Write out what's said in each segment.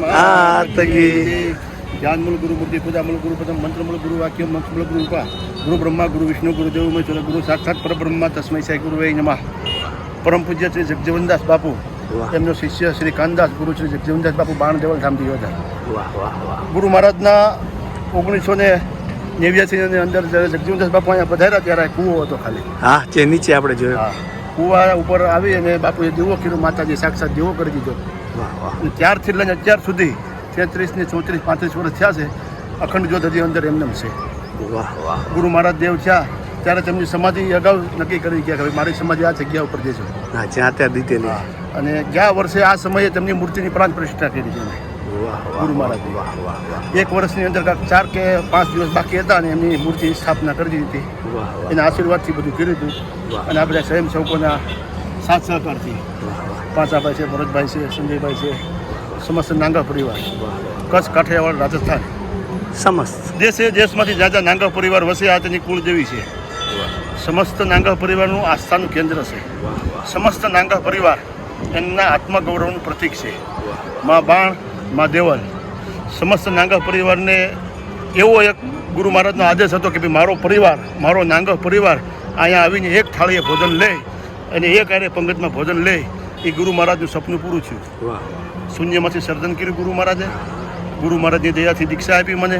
આતકી જ્ઞાન મૂળ ગુરુ મૂર્તિ પૂજા મૂળ ગુરુ પદમ મંત્ર મૂળ ગુરુ વાક્ય મંત્ર મૂળ ગુરુ ઉપા ગુરુ બ્રહ્મા ગુરુ વિષ્ણુ ગુરુ દેવ ગુરુ સાક્ષાત પરબ્રહ્મા તસ્મૈ સાઈ ગુરુ વૈ નમઃ. પરમ પૂજ્ય શ્રી જગજીવનદાસ બાપુ, એમનો શિષ્ય શ્રી કાનદાસ ગુરુ શ્રી જગજીવનદાસ બાપુ બાણદેવલ ધામથી યોધા. ગુરુ મહારાજના 1989 ની અંદર જ્યારે જગજીવનદાસ બાપુ અહીંયા પધાર્યા ત્યારે કૂવો હતો ખાલી. હા, જે નીચે આપણે જોયો. કૂવા ઉપર આવી અને બાપુએ દીવો કર્યો, માતાજી સાક્ષાત દીવો કરી દીધો. ત્યારથી લઈને અત્યાર સુધી 33 ને 34 35 વર્ષ થયા છે. અખંડ જ્યોત હજી અંદર એમને છે. ગુરુ મહારાજ દેવ થયા ત્યારે તેમની સમાધિ અગાઉ નક્કી કરી ગયા કે મારી સમાધિ આ જગ્યા ઉપર દેજો. જ્યાં ત્યાં દીધેલી. અને ગયા વર્ષે આ સમયે તેમની મૂર્તિની પ્રાણ પ્રતિષ્ઠા કરી છે ગુરુ મહારાજ. 1 વર્ષની અંદર 4 કે 5 દિવસ બાકી હતા અને એમની મૂર્તિ સ્થાપના કરી દીધી હતી. એના આશીર્વાદથી બધું કર્યું હતું. અને આ બધા સ્વયંસેવકોના સાથ સહકારથી પાંચાભાઈ છે, ભરતભાઈ છે, સંજયભાઈ છે, સમસ્ત નાંગા પરિવાર, કચ્છ, કાઠિયાવાડ, રાજસ્થાન, સમસ્ત દેશમાંથી જ્યાં નાંગા પરિવાર વસે આ તેની કુળદેવી છે. સમસ્ત નાંગા પરિવારનું આસ્થાનું કેન્દ્ર છે. સમસ્ત નાંગા પરિવાર એમના આત્મગૌરવનું પ્રતીક છે. મા બાણ, મા દેવલ, સમસ્ત નાંગા પરિવારને એવો એક ગુરુ મહારાજનો આદેશ હતો કે ભાઈ મારો પરિવાર, મારો નાંગા પરિવાર અહીંયા આવીને એક થાળીએ ભોજન લે અને એક આરે પંગતમાં ભોજન લે. એ ગુરુ મહારાજનું સપનું પૂરું થયું. શૂન્યમાંથી સર્જન કર્યું ગુરુ મહારાજે. ગુરુ મહારાજની દયાથી દીક્ષા આપી મને.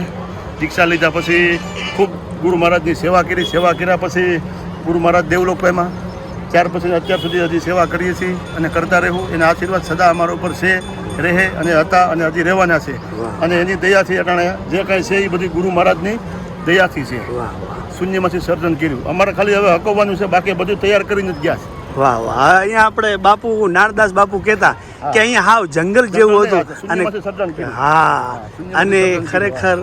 દીક્ષા લીધા પછી ખૂબ ગુરુ મહારાજની સેવા કરી. સેવા કર્યા પછી ગુરુ મહારાજ દેવલોક પામ્યા. ત્યાર પછી અત્યાર સુધી હજી સેવા કરીએ છીએ અને કરતા રહેવું. એના આશીર્વાદ સદા અમારા ઉપર છે, રહે અને હતા અને હજી રહેવાના છે. અને એની દયાથી અટાણે જે કાંઈ છે એ બધી ગુરુ મહારાજની દયાથી છે. શૂન્યમાંથી સર્જન કર્યું. અમારે ખાલી હવે હકવવાનું છે, બાકી બધું તૈયાર કરીને જ ગયા છે. વાહ વાહ. અહીંયા આપણે બાપુ નારદાસ બાપુ કહેતા કે અહીંયા હાવ જંગલ જેવું હતું. અને હા, અને ખરેખર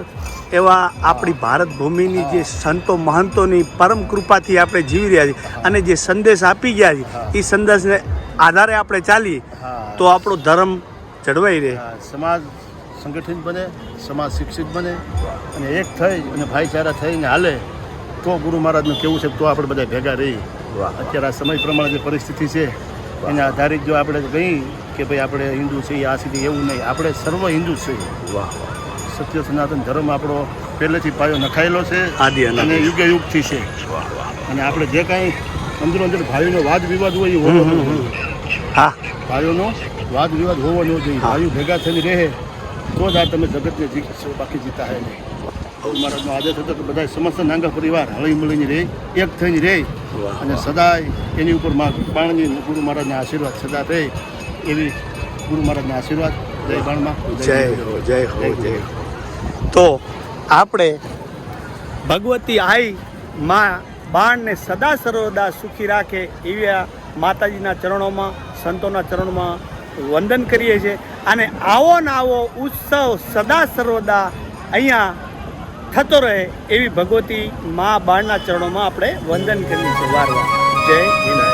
એવા આપણી ભારત ભૂમિની જે સંતો મહંતોની પરમ કૃપાથી આપણે જીવી રહ્યા છીએ અને જે સંદેશ આપી ગયા છે એ સંદેશને આધારે આપણે ચાલીએ તો આપણો ધર્મ જળવાઈ રહે. સમાજ સંગઠિત બને, સમાજ શિક્ષિત બને અને એક થઈ અને ભાઈચારા થઈને હાલે તો ગુરુ મહારાજનું કેવું છે તો આપણે બધા ભેગા રહીએ. અત્યારે આ સમય પ્રમાણે જે પરિસ્થિતિ છે એના આધારિત જો આપણે કહી કે ભાઈ આપણે હિન્દુ છીએ આ સુધી, એવું નહીં. આપણે સર્વ હિન્દુ છીએ. સત્ય સનાતન ધર્મ આપણો પહેલેથી પાયો નખાયેલો છે અને યુગે યુગથી છે. અને આપણે જે કાંઈ અંદરો અંદર ભાઈઓનો વાદ વિવાદ હોય એ હોવો ન જોઈએ. હા, ભાઈઓનો વાદ વિવાદ હોવો ન જોઈએ. ભાઈઓ ભેગા થઈને રહે તો જ આ તમે જગતને જીતશો, બાકી જીતા હે નહીં. ગુરુ મહારાજનો આદેશ હતો કે બધા સમસ્ત નાંગા પરિવાર હળી મળીને રહે, એક થઈને રહે અને સદાય એની ઉપર બાણની ગુરુ મહારાજના આશીર્વાદ સદા રહે એવી ગુરુ મહારાજના આશીર્વાદ. જય બાણમાં, જય હો, જય હો, જય હો. તો આપણે ભગવતી આઈ માં બાણને સદા સર્વદા સુખી રાખે એવી માતાજીના ચરણોમાં, સંતોના ચરણોમાં વંદન કરીએ છીએ. અને આવો ને આવો ઉત્સવ સદા સર્વદા અહીંયા થતો રહે એવી ભગવતી મા બાણના ચરણોમાં આપણે વંદન કરીએ છીએ વારવાર. જય હિન્દ.